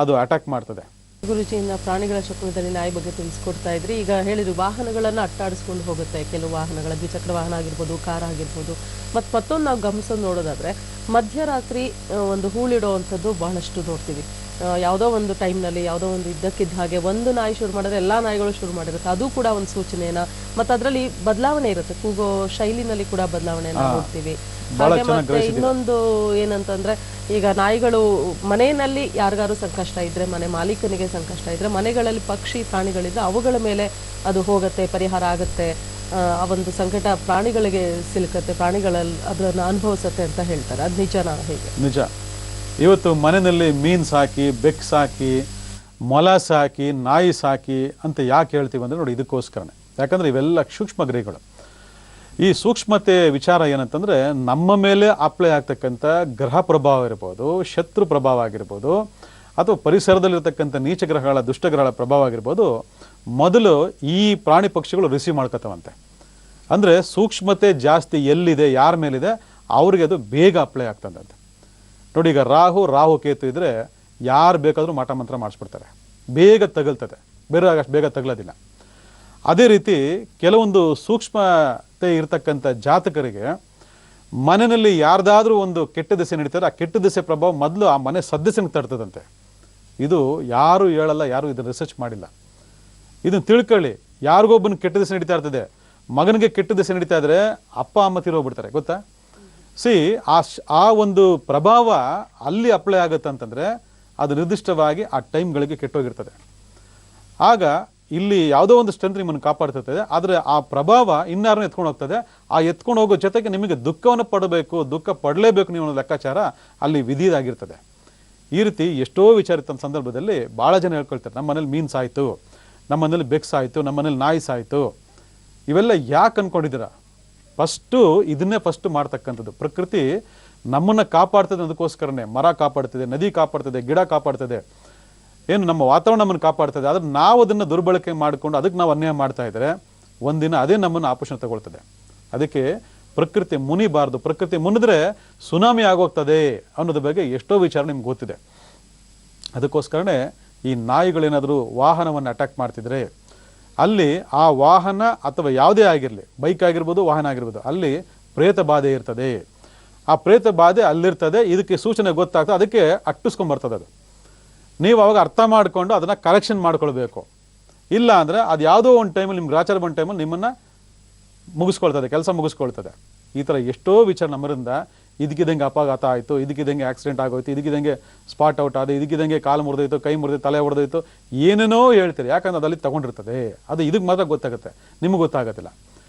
ಅದು ಅಟ್ಯಾಕ್ ಮಾಡ್ತದೆ. ಗುರುಜಿಯಿಂದ ಪ್ರಾಣಿಗಳ ಶಕುನದಲ್ಲಿ ನಾಯಿ ಬಗ್ಗೆ ತಿಳಿಸ್ಕೊಡ್ತಾ ಇದ್ರಿ. ಈಗ ಹೇಳಿದ್ರು ವಾಹನಗಳನ್ನು ಅಟ್ಟಾಡಿಸ್ಕೊಂಡು ಹೋಗುತ್ತೆ, ಕೆಲವು ವಾಹನಗಳ ದ್ವಿಚಕ್ರ ವಾಹನ ಆಗಿರ್ಬೋದು, ಕಾರ್ ಆಗಿರ್ಬೋದು. ಮತ್ತೊಂದು ನಾವು ಗಮನಿಸೋದು ನೋಡೋದಾದ್ರೆ ಮಧ್ಯರಾತ್ರಿ ಒಂದು ಹೂಳಿಡುವಂಥದ್ದು ಬಹಳಷ್ಟು ನೋಡ್ತೀವಿ. ಯಾವುದೋ ಒಂದು ಟೈಮ್ನಲ್ಲಿ ಯಾವುದೋ ಒಂದು ಇದ್ದಕ್ಕಿದ್ದ ಹಾಗೆ ಒಂದು ನಾಯಿ ಶುರು ಮಾಡಿದ್ರೆ ಎಲ್ಲ ನಾಯಿಗಳು ಶುರು ಮಾಡಿರುತ್ತೆ. ಅದು ಕೂಡ ಒಂದು ಸೂಚನೆನ. ಮತ್ತು ಅದರಲ್ಲಿ ಬದಲಾವಣೆ ಇರುತ್ತೆ, ಕೂಗೋ ಶೈಲಿನಲ್ಲಿ ಕೂಡ ಬದಲಾವಣೆಯನ್ನು ನೋಡ್ತೀವಿ. ಹಾಗೆ ಮತ್ತೆ ಇನ್ನೊಂದು ಏನಂತಂದ್ರೆ, ಈಗ ನಾಯಿಗಳು ಮನೆಯಲ್ಲಿ ಯಾರಿಗಾರು ಸಂಕಷ್ಟ ಇದ್ರೆ, ಮನೆ ಮಾಲೀಕನಿಗೆ ಸಂಕಷ್ಟ ಇದ್ರೆ, ಮನೆಗಳಲ್ಲಿ ಪಕ್ಷಿ ಪ್ರಾಣಿಗಳಿದ್ರೆ ಅವುಗಳ ಮೇಲೆ ಅದು ಹೋಗುತ್ತೆ, ಪರಿಹಾರ ಆಗುತ್ತೆ. ಆ ಒಂದು ಸಂಕಟ ಪ್ರಾಣಿಗಳಿಗೆ ಸಿಲುಕತ್ತೆ, ಪ್ರಾಣಿಗಳಲ್ಲಿ ಅದನ್ನು ಅನುಭವಿಸುತ್ತೆ ಅಂತ ಹೇಳ್ತಾರೆ. ಅದು ನಿಜನಾ? ಹೇಗೆ? ನಿಜ. ಇವತ್ತು ಮನೆಯಲ್ಲಿ ಮೀನು ಸಾಕಿ, ಬೆಕ್ಕು ಸಾಕಿ, ಮೊಲ ಸಾಕಿ, ನಾಯಿ ಸಾಕಿ ಅಂತ ಯಾಕೆ ಹೇಳ್ತೀವಿ ಅಂದರೆ ನೋಡಿ, ಇದಕ್ಕೋಸ್ಕರನೇ. ಯಾಕಂದರೆ ಇವೆಲ್ಲ ಸೂಕ್ಷ್ಮ ಗ್ರಹಗಳು. ಈ ಸೂಕ್ಷ್ಮತೆ ವಿಚಾರ ಏನಂತಂದರೆ, ನಮ್ಮ ಮೇಲೆ ಅಪ್ಲೈ ಆಗ್ತಕ್ಕಂಥ ಗ್ರಹ ಪ್ರಭಾವ ಇರ್ಬೋದು, ಶತ್ರು ಪ್ರಭಾವ ಆಗಿರ್ಬೋದು, ಅಥವಾ ಪರಿಸರದಲ್ಲಿರ್ತಕ್ಕಂಥ ನೀಚ ಗ್ರಹಗಳ, ದುಷ್ಟಗ್ರಹಗಳ ಪ್ರಭಾವ ಆಗಿರ್ಬೋದು, ಮೊದಲು ಈ ಪ್ರಾಣಿ ಪಕ್ಷಿಗಳು ರಿಸೀವ್ ಮಾಡ್ಕೊತಾವಂತೆ. ಅಂದರೆ ಸೂಕ್ಷ್ಮತೆ ಜಾಸ್ತಿ ಎಲ್ಲಿದೆ, ಯಾರ ಮೇಲಿದೆ, ಅವ್ರಿಗೆ ಅದು ಬೇಗ ಅಪ್ಲೈ ಆಗ್ತದಂತೆ. ನೋಡಿ, ಈಗ ರಾಹು ಕೇತು ಇದ್ದರೆ ಯಾರು ಬೇಕಾದರೂ ಮಾಟ ಮಂತ್ರ ಮಾಡಿಸ್ಬಿಡ್ತಾರೆ, ಬೇಗ ತಗಲ್ತದೆ. ಬೇರೆ ಅಷ್ಟು ಬೇಗ ತಗಲೋದಿಲ್ಲ. ಅದೇ ರೀತಿ ಕೆಲವೊಂದು ಸೂಕ್ಷ್ಮತೆ ಇರತಕ್ಕಂಥ ಜಾತಕರಿಗೆ ಮನೆಯಲ್ಲಿ ಯಾರ್ದಾದ್ರೂ ಒಂದು ಕೆಟ್ಟ ದಿಸೆ ನಡೀತಾರೆ, ಆ ಕೆಟ್ಟ ದಿಸೆ ಪ್ರಭಾವ ಮೊದಲು ಆ ಮನೆ ಸದಸ್ಯನಿಗೆ ತಡ್ತದಂತೆ. ಇದು ಯಾರು ಹೇಳಲ್ಲ, ಯಾರು ಇದನ್ನು ರಿಸರ್ಚ್ ಮಾಡಿಲ್ಲ. ಇದನ್ನು ತಿಳ್ಕೊಳ್ಳಿ. ಯಾರಿಗೊಬ್ಬನ ಕೆಟ್ಟ ದಿಸೆ ನಡೀತಾ ಇರ್ತದೆ, ಮಗನಿಗೆ ಕೆಟ್ಟ ದಿಸೆ ನಡೀತಾ ಇದ್ರೆ ಅಪ್ಪ ಅಮ್ಮ ತಿರೋಗ್ಬಿಡ್ತಾರೆ, ಗೊತ್ತಾ? ಆ ಒಂದು ಪ್ರಭಾವ ಅಲ್ಲಿ ಅಪ್ಲೈ ಆಗುತ್ತೆ ಅಂತಂದರೆ ಅದು ನಿರ್ದಿಷ್ಟವಾಗಿ ಆ ಟೈಮ್ಗಳಿಗೆ ಕೆಟ್ಟೋಗಿರ್ತದೆ. ಆಗ ಇಲ್ಲಿ ಯಾವುದೋ ಒಂದು ಸ್ಟ್ರೆಂತ್ ನಿಮ್ಮನ್ನು ಕಾಪಾಡ್ತಿರ್ತದೆ, ಆದರೆ ಆ ಪ್ರಭಾವ ಇನ್ನಾರನ್ನು ಎತ್ಕೊಂಡು ಹೋಗ್ತದೆ. ಆ ಎತ್ಕೊಂಡು ಹೋಗೋ ಜೊತೆಗೆ ನಿಮಗೆ ದುಃಖವನ್ನು ಪಡಬೇಕು, ದುಃಖ ಪಡಲೇಬೇಕು ನೀವು ಅನ್ನೋ ಲೆಕ್ಕಾಚಾರ ಅಲ್ಲಿ ವಿಧಿಯಾಗಿರ್ತದೆ. ಈ ರೀತಿ ಎಷ್ಟೋ ವಿಚಾರಿತ ಸಂದರ್ಭದಲ್ಲಿ ಭಾಳ ಜನ ಹೇಳ್ಕೊಳ್ತಾರೆ, ನಮ್ಮ ಮನೇಲಿ ಮೀನು ಸಾಯಿತು, ನಮ್ಮ ಮನೇಲಿ ಬೆಕ್ಕು ಸಾಯಿತು, ನಮ್ಮ ಮನೇಲಿ ನಾಯಿ ಸಾಯಿತು. ಇವೆಲ್ಲ ಯಾಕೆ ಅಂದ್ಕೊಂಡಿದ್ದೀರಾ? ಇದನ್ನೇ ಫಸ್ಟ್ ಮಾಡ್ತಕ್ಕಂಥದ್ದು. ಪ್ರಕೃತಿ ನಮ್ಮನ್ನು ಕಾಪಾಡ್ತದೆ, ಅದಕ್ಕೋಸ್ಕರನೇ ಮರ ಕಾಪಾಡ್ತದೆ, ನದಿ ಕಾಪಾಡ್ತದೆ, ಗಿಡ ಕಾಪಾಡ್ತದೆ, ಏನು ನಮ್ಮ ವಾತಾವರಣ ನಮ್ಮನ್ನು ಕಾಪಾಡ್ತದೆ. ಆದರೆ ನಾವು ಅದನ್ನು ದುರ್ಬಳಕೆ ಮಾಡಿಕೊಂಡು ಅದಕ್ಕೆ ನಾವು ಅನ್ಯಾಯ ಮಾಡ್ತಾ ಇದ್ದರೆ ಒಂದಿನ ಅದೇ ನಮ್ಮನ್ನು ಆಪೋಷಣೆ ತಗೊಳ್ತದೆ. ಅದಕ್ಕೆ ಪ್ರಕೃತಿ ಮುನಿಬಾರ್ದು. ಪ್ರಕೃತಿ ಮುನಿದ್ರೆ ಸುನಾಮಿ ಆಗೋಗ್ತದೆ ಅನ್ನೋದ್ರ ಬಗ್ಗೆ ಎಷ್ಟೋ ವಿಚಾರ ನಿಮ್ಗೆ ಗೊತ್ತಿದೆ. ಅದಕ್ಕೋಸ್ಕರನೇ ಈ ನಾಯಿಗಳೇನಾದರೂ ವಾಹನವನ್ನು ಅಟ್ಯಾಕ್ ಮಾಡ್ತಿದ್ರೆ ಅಲ್ಲಿ ಆ ವಾಹನ ಅಥವಾ ಯಾವುದೇ ಆಗಿರಲಿ, ಬೈಕ್ ಆಗಿರ್ಬೋದು, ವಾಹನ ಆಗಿರ್ಬೋದು, ಅಲ್ಲಿ ಪ್ರೇತ ಬಾಧೆ ಇರ್ತದೆ. ಆ ಪ್ರೇತ ಬಾಧೆ ಅಲ್ಲಿರ್ತದೆ. ಇದಕ್ಕೆ ಸೂಚನೆ ಗೊತ್ತಾಗ್ತದೆ, ಅದಕ್ಕೆ ಅಟ್ಟಿಸ್ಕೊಂಬರ್ತದೆ. ಅದು ನೀವು ಅವಾಗ ಅರ್ಥ ಮಾಡಿಕೊಂಡು ಅದನ್ನು ಕರೆಕ್ಷನ್ ಮಾಡ್ಕೊಳ್ಬೇಕು. ಇಲ್ಲ ಅಂದರೆ ಅದು ಯಾವುದೋ ಒಂದು ಟೈಮಲ್ಲಿ ನಿಮ್ಗೆ ಗ್ರಾಚಾರ ಬಂದ ಟೈಮಲ್ಲಿ ನಿಮ್ಮನ್ನು ಮುಗಿಸ್ಕೊಳ್ತದೆ, ಕೆಲಸ ಮುಗಿಸ್ಕೊಳ್ತದೆ. ಈ ಥರ ಎಷ್ಟೋ ವಿಚಾರ ನಮ್ಮರಿಂದ ಇದಕ್ಕಿದ್ದಂಗೆ ಅಪಘಾತ ಆಯಿತು, ಇದಕ್ಕಿದ್ದಂಗೆ ಆಕ್ಸಿಡೆಂಟ್ ಆಗೋಯ್ತು, ಇದಕ್ಕಿದ್ದಂಗೆ ಸ್ಪಾಟ್ ಔಟ್ ಆದ, ಇದಕ್ಕಿದ್ದಂಗೆ ಕಾಲು ಮುರಿದೋಯ್ತು, ಕೈ ಮುರಿದೋಯ್ತು, ತಲೆ ಹೊಡೆದೋಯ್ತು, ಏನೇನೋ ಹೇಳ್ತೀರಿ. ಯಾಕಂದ್ರೆ ಅದಲ್ಲಿ ತಗೊಂಡಿರ್ತದೆ. ಅದು ಇದಕ್ಕೆ ಮಾತ್ರ ಗೊತ್ತಾಗುತ್ತೆ, ನಿಮಗೆ ಗೊತ್ತಾಗೋದಿಲ್ಲ.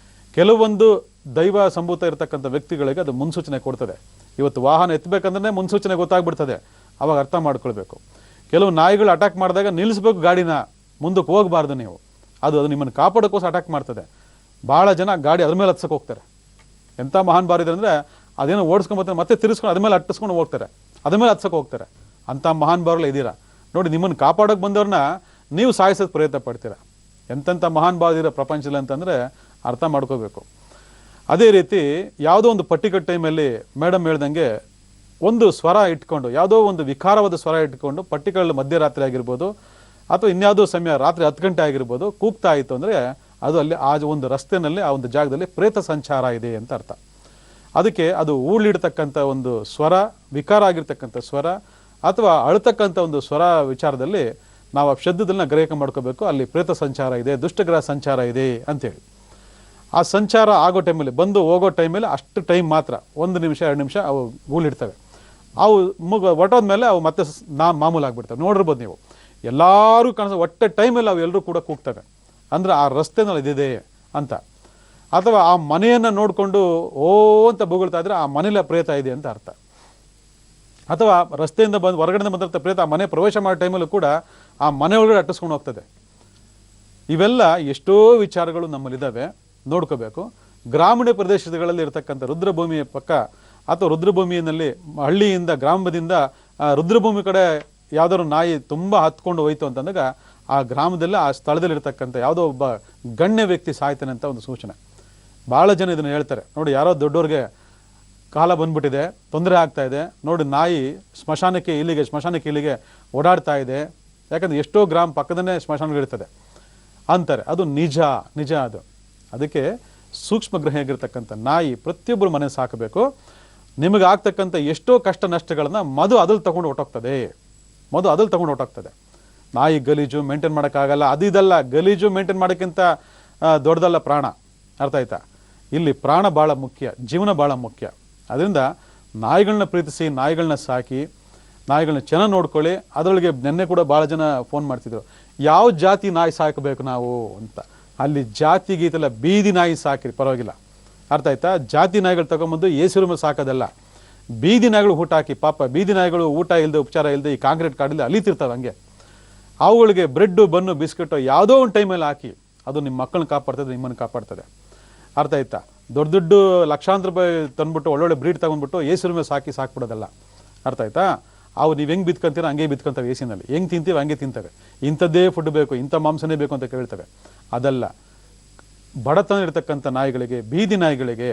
ಕೆಲವೊಂದು ದೈವ ಸಂಭೂತ ಇರತಕ್ಕಂಥ ವ್ಯಕ್ತಿಗಳಿಗೆ ಅದು ಮುನ್ಸೂಚನೆ ಕೊಡ್ತದೆ. ಇವತ್ತು ವಾಹನ ಎತ್ತಬೇಕಂದ್ರೆ ಮುನ್ಸೂಚನೆ ಗೊತ್ತಾಗ್ಬಿಡ್ತದೆ, ಅವಾಗ ಅರ್ಥ ಮಾಡ್ಕೊಳ್ಬೇಕು. ಕೆಲವು ನಾಯಿಗಳು ಅಟ್ಯಾಕ್ ಮಾಡಿದಾಗ ನಿಲ್ಲಿಸ್ಬೇಕು, ಗಾಡಿನ ಮುಂದಕ್ಕೆ ಹೋಗಬಾರ್ದು ನೀವು. ಅದು ನಿಮ್ಮನ್ನು ಕಾಪಾಡೋಕ್ಕೋಸ್ಕರ ಅಟ್ಯಾಕ್ ಮಾಡ್ತದೆ. ಭಾಳ ಜನ ಗಾಡಿ ಅದ್ರ ಮೇಲೆ ಹತ್ಸಕ್ಕೆ ಹೋಗ್ತಾರೆ. ಎಂಥ ಮಹಾನ್ ಬಾರಿದೆ ಅಂದರೆ ಅದೇನೋ ಓಡಿಸ್ಕೊಂಬರ್ತಾರೆ, ಮತ್ತೆ ತಿರ್ಸ್ಕೊಂಡು ಅದ್ರ ಮೇಲೆ ಅಟ್ಟಿಸ್ಕೊಂಡು ಹೋಗ್ತಾರೆ, ಅದ್ರ ಮೇಲೆ ಹತ್ಸಕ್ಕೆ ಹೋಗ್ತಾರೆ. ಅಂಥ ಮಹಾನ್ ಬಾರಲ್ಲ ಇದ್ದೀರಾ ನೋಡಿ. ನಿಮ್ಮನ್ನು ಕಾಪಾಡೋಕೆ ಬಂದವ್ರನ್ನ ನೀವು ಸಾಯಿಸೋದು ಪ್ರಯತ್ನ ಪಡ್ತೀರಾ. ಎಂತೆಂಥ ಮಹಾನ್ ಬಾರಿದಿರೋ ಪ್ರಪಂಚದಲ್ಲಿ ಅಂತಂದರೆ ಅರ್ಥ ಮಾಡ್ಕೋಬೇಕು. ಅದೇ ರೀತಿ ಯಾವುದೋ ಒಂದು ಪರ್ಟಿಕ್ಯುಲರ್ ಟೈಮಲ್ಲಿ ಮೇಡಮ್ ಹೇಳ್ದಂಗೆ ಒಂದು ಸ್ವರ ಇಟ್ಕೊಂಡು, ಯಾವುದೋ ಒಂದು ವಿಕಾರವಾದ ಸ್ವರ ಇಟ್ಕೊಂಡು ಪರ್ಟಿಕ್ಯುಲರ್ ಮಧ್ಯರಾತ್ರಿ ಆಗಿರ್ಬೋದು ಅಥವಾ ಇನ್ಯಾವುದೋ ಸಮಯ ರಾತ್ರಿ 10 ಗಂಟೆ ಆಗಿರ್ಬೋದು ಕೂಗ್ತಾ ಇತ್ತು ಅಂದರೆ ಅದು ಅಲ್ಲಿ ಆ ಒಂದು ರಸ್ತೆಯಲ್ಲಿ, ಆ ಒಂದು ಜಾಗದಲ್ಲಿ ಪ್ರೇತ ಸಂಚಾರ ಇದೆ ಅಂತ ಅರ್ಥ. ಅದಕ್ಕೆ ಅದು ಊಳಿಡ್ತಕ್ಕಂಥ ಒಂದು ಸ್ವರ, ವಿಕಾರ ಆಗಿರ್ತಕ್ಕಂಥ ಸ್ವರ ಅಥವಾ ಅಳ್ತಕ್ಕಂಥ ಒಂದು ಸ್ವರ ವಿಚಾರದಲ್ಲಿ ನಾವು ಆ ಶಬ್ದದನ್ನ ಗ್ರಹಿಕೆ ಮಾಡ್ಕೋಬೇಕು. ಅಲ್ಲಿ ಪ್ರೇತ ಸಂಚಾರ ಇದೆ, ದುಷ್ಟಗ್ರಹ ಸಂಚಾರ ಇದೆ ಅಂತೇಳಿ. ಆ ಸಂಚಾರ ಆಗೋ ಟೈಮಲ್ಲಿ, ಬಂದು ಹೋಗೋ ಟೈಮಲ್ಲಿ ಅಷ್ಟು ಟೈಮ್ ಮಾತ್ರ, 1 ನಿಮಿಷ 2 ನಿಮಿಷ ಅವು ಗೂಳಿಡ್ತವೆ. ಅವು ಹೊಟ್ಟೋದ್ಮೇಲೆ ಅವು ಮತ್ತೆ ಮಾಮೂಲು ಆಗ್ಬಿಡ್ತವೆ. ನೋಡಿರ್ಬೋದು ನೀವು, ಎಲ್ಲರೂ ಕಾಣಿಸೋ ಒಟ್ಟೆ ಟೈಮಲ್ಲಿ ಅವು ಎಲ್ಲರೂ ಕೂಡ ಕೂಗ್ತವೆ. ಅಂದರೆ ಆ ರಸ್ತೆನಲ್ಲಿ ಇದಿದೆ ಅಂತ. ಅಥವಾ ಆ ಮನೆಯನ್ನು ನೋಡಿಕೊಂಡು ಓ ಅಂತ ಬೊಗಳ್ತಾ ಇದ್ರೆ ಆ ಮನೇಲಿ ಪ್ರೇತ ಇದೆ ಅಂತ ಅರ್ಥ. ಅಥವಾ ರಸ್ತೆಯಿಂದ ಬಂದು ಹೊರಗಡೆ ಬಂದಿರ್ತ ಪ್ರೇತ ಆ ಮನೆ ಪ್ರವೇಶ ಮಾಡೋ ಟೈಮಲ್ಲೂ ಕೂಡ ಆ ಮನೆ ಒಳಗಡೆ ಅಟ್ಟಿಸ್ಕೊಂಡು ಹೋಗ್ತದೆ. ಇವೆಲ್ಲ ಎಷ್ಟೋ ವಿಚಾರಗಳು ನಮ್ಮಲ್ಲಿದ್ದಾವೆ, ನೋಡ್ಕೋಬೇಕು. ಗ್ರಾಮೀಣ ಪ್ರದೇಶಗಳಲ್ಲಿ ಇರತಕ್ಕಂಥ ರುದ್ರಭೂಮಿಯ ಪಕ್ಕ ಅಥವಾ ರುದ್ರಭೂಮಿಯಲ್ಲಿ ಹಳ್ಳಿಯಿಂದ ಗ್ರಾಮದಿಂದ ರುದ್ರಭೂಮಿ ಕಡೆ ಯಾವ್ದಾದ್ರು ನಾಯಿ ತುಂಬ ಹತ್ಕೊಂಡು ಹೋಯ್ತು ಅಂತಂದಾಗ ಆ ಗ್ರಾಮದಲ್ಲಿ ಆ ಸ್ಥಳದಲ್ಲಿರ್ತಕ್ಕಂಥ ಯಾವುದೋ ಒಬ್ಬ ಗಣ್ಯ ವ್ಯಕ್ತಿ ಸಾಯ್ತಾನೆ ಅಂತ ಒಂದು ಸೂಚನೆ. ಭಾಳ ಜನ ಇದನ್ನು ಹೇಳ್ತಾರೆ. ನೋಡಿ, ಯಾರೋ ದೊಡ್ಡವ್ರಿಗೆ ಕಾಲ ಬಂದ್ಬಿಟ್ಟಿದೆ, ತೊಂದರೆ ಆಗ್ತಾ ಇದೆ, ನೋಡಿ ನಾಯಿ ಸ್ಮಶಾನಕ್ಕೆ ಇಲ್ಲಿಗೆ ಓಡಾಡ್ತಾ ಇದೆ, ಯಾಕಂದರೆ ಎಷ್ಟೋ ಗ್ರಾಮ ಪಕ್ಕದಲ್ಲೇ ಸ್ಮಶಾನಗಳಿರ್ತದೆ ಅಂತಾರೆ. ಅದು ನಿಜ ಅದು. ಅದಕ್ಕೆ ಸೂಕ್ಷ್ಮಗ್ರಹಿಯಾಗಿರ್ತಕ್ಕಂಥ ನಾಯಿ ಪ್ರತಿಯೊಬ್ಬರು ಮನೆ ಸಾಕಬೇಕು. ನಿಮಗೆ ಆಗ್ತಕ್ಕಂಥ ಎಷ್ಟೋ ಕಷ್ಟ ನಷ್ಟಗಳನ್ನು ಮದು ಅದಲ್ಲಿ ತಗೊಂಡು ಹೊಟ್ಟೋಗ್ತದೆ. ನಾಯಿ ಗಲೀಜು ಮೇಂಟೈನ್ ಮಾಡೋಕ್ಕಾಗಲ್ಲ, ಇದಲ್ಲ. ಗಲೀಜು ಮೇಂಟೈನ್ ಮಾಡೋಕ್ಕಿಂತ ದೊಡ್ಡದಲ್ಲ ಪ್ರಾಣ. ಅರ್ಥ ಆಯ್ತಾ? ಇಲ್ಲಿ ಪ್ರಾಣ ಭಾಳ ಮುಖ್ಯ, ಜೀವನ ಭಾಳ ಮುಖ್ಯ. ಅದರಿಂದ ನಾಯಿಗಳನ್ನ ಪ್ರೀತಿಸಿ, ನಾಯಿಗಳನ್ನ ಸಾಕಿ, ನಾಯಿಗಳನ್ನ ಚೆನ್ನಾಗಿ ನೋಡ್ಕೊಳ್ಳಿ. ಅದರೊಳಗೆ ನೆನ್ನೆ ಕೂಡ ಭಾಳ ಜನ ಫೋನ್ ಮಾಡ್ತಿದ್ರು, ಯಾವ ಜಾತಿ ನಾಯಿ ಸಾಕಬೇಕು ನಾವು ಅಂತ. ಅಲ್ಲಿ ಜಾತಿ ಗೀತೆಲ್ಲ, ಬೀದಿ ನಾಯಿ ಸಾಕಿರಿ ಪರವಾಗಿಲ್ಲ. ಅರ್ಥ ಆಯ್ತಾ? ಜಾತಿ ನಾಯಿಗಳು ತಗೊಂಬಂದು ಎಸಿ ರೂಮಲ್ಲಿ ಸಾಕೋದಲ್ಲ. ಬೀದಿ ನಾಯಿಗಳು ಊಟ ಹಾಕಿ, ಪಾಪ ಬೀದಿ ನಾಯಿಗಳು ಊಟ ಇಲ್ಲದೆ ಉಪಚಾರ ಇಲ್ಲದೆ ಈ ಕಾಂಕ್ರೀಟ್ ಕಾಡಲ್ಲಿ ಅಲಿತಿರ್ತವೆ. ಹಂಗೆ ಅವುಗಳಿಗೆ ಬ್ರೆಡ್ಡು ಬನ್ನು ಬಿಸ್ಕೆಟು ಯಾವುದೋ ಒಂದು ಟೈಮಲ್ಲಿ ಹಾಕಿ, ಅದು ನಿಮ್ಮ ಮಕ್ಕಳನ್ನ ಕಾಪಾಡ್ತದೆ, ನಿಮ್ಮನ್ನು ಕಾಪಾಡ್ತದೆ. ಅರ್ಥ ಆಯ್ತಾ? ದೊಡ್ಡ ಲಕ್ಷಾಂತರ ರೂಪಾಯಿ ತಂದ್ಬಿಟ್ಟು ಒಳ್ಳೊಳ್ಳೆ ಬ್ರೀಡ್ ತಗೊಂಡ್ಬಿಟ್ಟು ಎಸಿ ರೂಮಲ್ಲಿ ಸಾಕ್ಬಿಡೋದಲ್ಲ. ಅರ್ಥ ಆಯ್ತಾ? ಅವು ನೀವು ಹೆಂಗೆ ಬಿತ್ಕೊಂತೀರ ಹಂಗೆ ಬಿತ್ಕೊಂತವೆ. ಎಸಿನಲ್ಲಿ ಹೆಂಗೆ ತಿಂತೀವಿ ಹಂಗೆ ತಿಂತವೆ. ಇಂಥದ್ದೇ ಫುಡ್ ಬೇಕು, ಇಂಥ ಮಾಂಸನೇ ಬೇಕು ಅಂತ ಕೇಳ್ತವೆ. ಅದಲ್ಲ. ಬಡತನ ಇರತಕ್ಕಂಥ ನಾಯಿಗಳಿಗೆ, ಬೀದಿ ನಾಯಿಗಳಿಗೆ,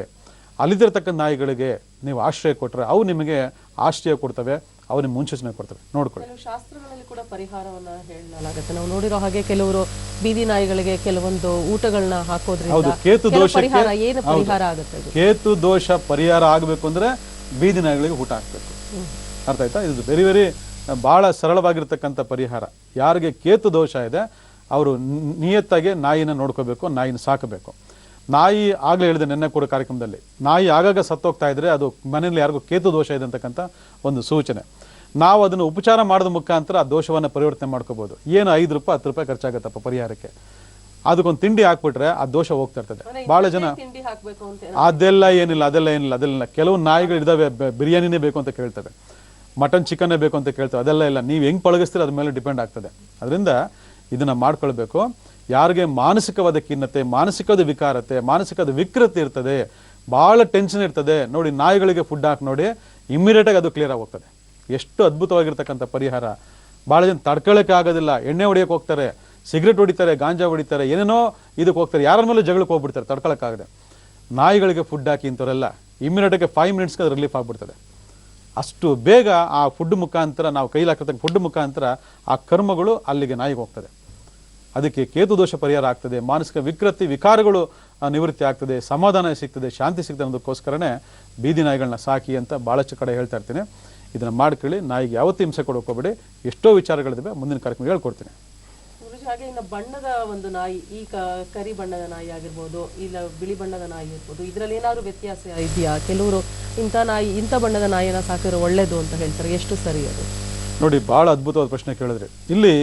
ಅಲ್ಲಿದಿರ್ತಕ್ಕಂಥ ನಾಯಿಗಳಿಗೆ ನೀವು ಆಶ್ರಯ ಕೊಟ್ಟರೆ ಅವು ನಿಮಗೆ ಆಶ್ರಯ ಕೊಡ್ತವೆ, ಅವು ನಿಮ್ಮ ಮುನ್ಸೂಚನೆ ಕೊಡ್ತವೆ. ನೋಡ್ಕೊಳ್ಳಿ. ಕೆಲವು ಶಾಸ್ತ್ರಗಳಲ್ಲಿ ಕೂಡ ಪರಿಹಾರವನ್ನ ಹೇಳಲಾಗುತ್ತೆ. ನಾವು ನೋಡಿರೋ ಹಾಗೆ ಕೆಲವರು ಬೀದಿ ನಾಯಿಗಳಿಗೆ ಕೆಲವೊಂದು ಊಟಗಳನ್ನ ಹಾಕೋದ್ರಿಂದ ಕೇತು ದೋಷ ಪರಿಹಾರ ಆಗುತ್ತೆ. ಕೇತು ದೋಷ ಪರಿಹಾರ ಆಗಬೇಕು ಅಂದ್ರೆ ಬೀದಿ ನಾಯಿಗಳಿಗೆ ಊಟ ಹಾಕ್ಬೇಕು. ಅರ್ಥ ಆಯ್ತಾ? ಇದು ವೆರಿ ವೆರಿ ಭಾಳ ಸರಳವಾಗಿರ್ತಕ್ಕಂಥ ಪರಿಹಾರ. ಯಾರಿಗೆ ಕೇತು ದೋಷ ಇದೆ ಅವರು ನಿಯತ್ತಾಗಿ ನಾಯಿನ ನೋಡ್ಕೋಬೇಕು, ನಾಯಿನ ಸಾಕಬೇಕು. ನಾಯಿ ಆಗಲೇ ಹೇಳಿದೆ ನೆನ್ನೆ ಕೂಡ ಕಾರ್ಯಕ್ರಮದಲ್ಲಿ, ನಾಯಿ ಆಗಾಗ ಸತ್ತೋಗ್ತಾ ಇದ್ರೆ ಅದು ಮನೆಯಲ್ಲಿ ಯಾರಿಗೂ ಕೇತು ದೋಷ ಇದೆ ಅಂತಕ್ಕಂಥ ಒಂದು ಸೂಚನೆ. ನಾವು ಅದನ್ನು ಉಪಚಾರ ಮಾಡೋದ ಮುಖಾಂತರ ಆ ದೋಷವನ್ನು ಪರಿವರ್ತನೆ ಮಾಡ್ಕೋಬಹುದು. ಏನು 5 ರೂಪಾಯಿ 10 ರೂಪಾಯಿ ಖರ್ಚಾಗತ್ತಪ್ಪ ಪರಿಹಾರಕ್ಕೆ. ಅದಕ್ಕೊಂದು ತಿಂಡಿ ಹಾಕ್ಬಿಟ್ರೆ ಆ ದೋಷ ಹೋಗ್ತಾ ಇರ್ತದೆ. ಭಾಳ ಜನ ಅದೆಲ್ಲ ಏನಿಲ್ಲ. ಕೆಲವು ನಾಯಿಗಳು ಇದಾವೆ, ಬಿರಿಯಾನಿನೇ ಬೇಕು ಅಂತ ಕೇಳ್ತವೆ, ಮಟನ್ ಚಿಕನ್ನೇ ಬೇಕು ಅಂತ ಕೇಳ್ತವೆ. ಅದೆಲ್ಲ ಇಲ್ಲ. ನೀವು ಹೆಂಗೆ ಪಳಗಿಸ್ತೀರ ಅದ್ರ ಮೇಲೆ ಡಿಪೆಂಡ್ ಆಗ್ತದೆ. ಅದರಿಂದ ಇದನ್ನು ಮಾಡ್ಕೊಳ್ಬೇಕು. ಯಾರಿಗೆ ಮಾನಸಿಕವಾದ ಖಿನ್ನತೆ, ಮಾನಸಿಕವಾದ ವಿಕಾರತೆ, ಮಾನಸಿಕವಾದ ವಿಕೃತಿ ಇರ್ತದೆ, ಭಾಳ ಟೆನ್ಷನ್ ಇರ್ತದೆ, ನೋಡಿ ನಾಯಿಗಳಿಗೆ ಫುಡ್ ಹಾಕಿ ನೋಡಿ, ಇಮ್ಮಿಡಿಯೇಟಾಗಿ ಅದು ಕ್ಲಿಯರ್ ಆಗಿ ಹೋಗ್ತದೆ. ಎಷ್ಟು ಅದ್ಭುತವಾಗಿರ್ತಕ್ಕಂಥ ಪರಿಹಾರ. ಭಾಳ ಜನ ತಡ್ಕೊಳ್ಳೋಕೆ ಆಗೋದಿಲ್ಲ, ಎಣ್ಣೆ ಹೊಡಿಯೋಕೆ ಹೋಗ್ತಾರೆ, ಸಿಗರೇಟ್ ಹೊಡಿತಾರೆ, ಗಾಂಜಾ ಹೊಡಿತಾರೆ, ಏನೇನೋ ಇದಕ್ಕೆ ಹೋಗ್ತಾರೆ, ಯಾರ ಮೇಲೂ ಜಗಳಕ್ಕೆ ಹೋಗ್ಬಿಡ್ತಾರೆ ತಡ್ಕೊಳ್ಳೋಕ್ಕಾಗದೆ. ನಾಯಿಗಳಿಗೆ ಫುಡ್ ಹಾಕಿ ಇಂಥವರೆಲ್ಲ ಇಮ್ಮಿಡಿಯೇಟಾಗಿ 5 ಮಿನಿಟ್ಸ್ಗೆ ಅದು ರಿಲೀಫ್ ಆಗಿಬಿಡ್ತದೆ. ಅಷ್ಟು ಬೇಗ ಆ ಫುಡ್ ಮುಖಾಂತರ, ನಾವು ಕೈಲಿ ಹಾಕಿರ್ತಕ್ಕ ಫುಡ್ ಮುಖಾಂತರ ಆ ಕರ್ಮಗಳು ಅಲ್ಲಿಗೆ ನಾಯಿಗೆ ಹೋಗ್ತದೆ. ಅದಕ್ಕೆ ಕೇತು ದೋಷ ಪರಿಹಾರ ಆಗ್ತದೆ, ಮಾನಸಿಕ ವಿಕೃತಿ ವಿಕಾರಗಳು ನಿವೃತ್ತಿ ಆಗ್ತದೆ, ಸಮಾಧಾನ ಸಿಗ್ತದೆ, ಶಾಂತಿ ಸಿಗ್ತದೆ ಅನ್ನೋದಕ್ಕೋಸ್ಕರನೇ ಬೀದಿ ನಾಯಿಗಳನ್ನ ಸಾಕಿ ಅಂತ ಭಾಳಷ್ಟು ಕಡೆ ಹೇಳ್ತಾ ಇರ್ತೀನಿ. ಇದನ್ನು ಮಾಡ್ಕೊಳ್ಳಿ. ನಾಯಿಗೆ ಯಾವತ್ತೂ ಹಿಂಸೆ ಕೊಡೋಕೋಬೇಡಿ. ಎಷ್ಟೋ ವಿಚಾರಗಳಿದ್ದಾವೆ, ಮುಂದಿನ ಕಾರ್ಯಕ್ರಮ ಹೇಳ್ಕೊಡ್ತೀನಿ. ಹಾಗೆ ಇನ್ನು ಬಣ್ಣದ ಒಂದು ನಾಯಿ, ಈ ಕರಿ ಬಣ್ಣದ ನಾಯಿ ಆಗಿರ್ಬೋದು, ಇಲ್ಲ ಬಿಳಿ ಬಣ್ಣದ ನಾಯಿ ಇರ್ಬೋದು, ಇದರಲ್ಲಿ ಏನಾದ್ರು ವ್ಯತ್ಯಾಸ ಇದೆಯಾ? ಕೆಲವರು ಇಂಥ ಬಣ್ಣದ ನಾಯಿನ ಸಾಕಿರೋ ಒಳ್ಳೇದು ಅಂತ ಹೇಳ್ತಾರೆ, ಎಷ್ಟು ಸರಿ ಅದು? ನೋಡಿ, ಭಾಳ ಅದ್ಭುತವಾದ ಪ್ರಶ್ನೆ ಕೇಳಿದ್ರಿ. ಇಲ್ಲಿ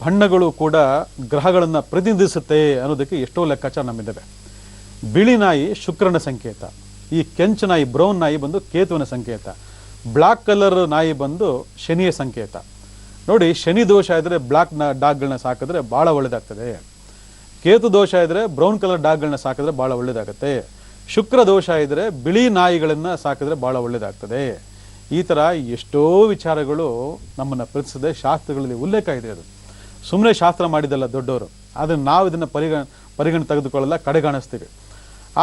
ಬಣ್ಣಗಳು ಕೂಡ ಗ್ರಹಗಳನ್ನು ಪ್ರತಿನಿಧಿಸುತ್ತೆ ಅನ್ನೋದಕ್ಕೆ ಎಷ್ಟೋ ಲೆಕ್ಕಾಚಾರ ನಮ್ಮಿದ್ದಾವೆ. ಬಿಳಿ ನಾಯಿ ಶುಕ್ರನ ಸಂಕೇತ, ಈ ಕೆಂಚು ನಾಯಿ ಬ್ರೌನ್ ನಾಯಿ ಬಂದು ಕೇತುವಿನ ಸಂಕೇತ, ಬ್ಲ್ಯಾಕ್ ಕಲರ್ ನಾಯಿ ಬಂದು ಶನಿಯ ಸಂಕೇತ. ನೋಡಿ, ಶನಿ ದೋಷ ಇದ್ದರೆ ಬ್ಲ್ಯಾಕ್ ಡಾಗ್ಗಳನ್ನ ಸಾಕಿದ್ರೆ ಭಾಳ ಒಳ್ಳೇದಾಗ್ತದೆ. ಕೇತು ದೋಷ ಇದ್ದರೆ ಬ್ರೌನ್ ಕಲರ್ ಡಾಗ್ಗಳನ್ನ ಸಾಕಿದ್ರೆ ಭಾಳ ಒಳ್ಳೇದಾಗುತ್ತೆ. ಶುಕ್ರ ದೋಷ ಇದ್ದರೆ ಬಿಳಿ ನಾಯಿಗಳನ್ನು ಸಾಕಿದ್ರೆ ಭಾಳ ಒಳ್ಳೇದಾಗ್ತದೆ. ಈ ಥರ ಎಷ್ಟೋ ವಿಚಾರಗಳು ನಮ್ಮನ್ನು ಪ್ರೀತಿಸದೆ ಶಾಸ್ತ್ರಗಳಲ್ಲಿ ಉಲ್ಲೇಖ ಇದೆ. ಅದು ಸುಮ್ಮನೆ ಶಾಸ್ತ್ರ ಮಾಡಿದ್ದಲ್ಲ ದೊಡ್ಡವರು, ಆದರೆ ನಾವು ಇದನ್ನು ಪರಿಗಣನೆ ತೆಗೆದುಕೊಳ್ಳಲ್ಲ, ಕಡೆಗಾಣಿಸ್ತೀವಿ.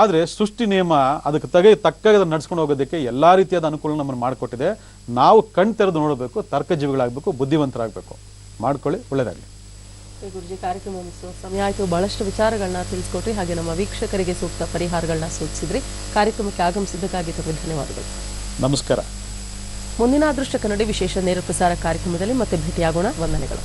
ಆದರೆ ಸೃಷ್ಟಿ ನಿಯಮ ಅದಕ್ಕೆ ತಕ್ಕಾಗಿ ಅದನ್ನು ನಡ್ಸ್ಕೊಂಡು ಹೋಗೋದಕ್ಕೆ ಎಲ್ಲ ರೀತಿಯಾದ ಅನುಕೂಲ ನಮ್ಮನ್ನು ಮಾಡಿಕೊಟ್ಟಿದೆ. ನಾವು ಕಣ್ ತೆರೆದು ನೋಡಬೇಕು, ತರ್ಕಜೀವಿಗಳಾಗಬೇಕು, ಬುದ್ಧಿವಂತರಾಗಬೇಕು. ಮಾಡ್ಕೊಳ್ಳಿ, ಒಳ್ಳೆಯದಾಗಲಿ. ಗುರುಜಿ, ಕಾರ್ಯಕ್ರಮ ಮುಗಿಸೋ ಸಮಯ ಆಯಿತು. ಬಹಳಷ್ಟು ವಿಚಾರಗಳನ್ನ ತಿಳಿಸ್ಕೊಟ್ರಿ, ಹಾಗೆ ನಮ್ಮ ವೀಕ್ಷಕರಿಗೆ ಸೂಕ್ತ ಪರಿಹಾರಗಳನ್ನ ಸೂಚಿಸಿದ್ರಿ. ಕಾರ್ಯಕ್ರಮಕ್ಕೆ ಆಗಮಿಸಿದ್ದಕ್ಕಾಗಿ ತಮಗೆ ಧನ್ಯವಾದಗಳು. ನಮಸ್ಕಾರ. ಮುಂದಿನ ಅದೃಷ್ಟ ಕನ್ನಡಿ ವಿಶೇಷ ನೇರ ಪ್ರಸಾರ ಕಾರ್ಯಕ್ರಮದಲ್ಲಿ ಮತ್ತೆ ಭೇಟಿಯಾಗೋಣ. ವಂದನೆಗಳು.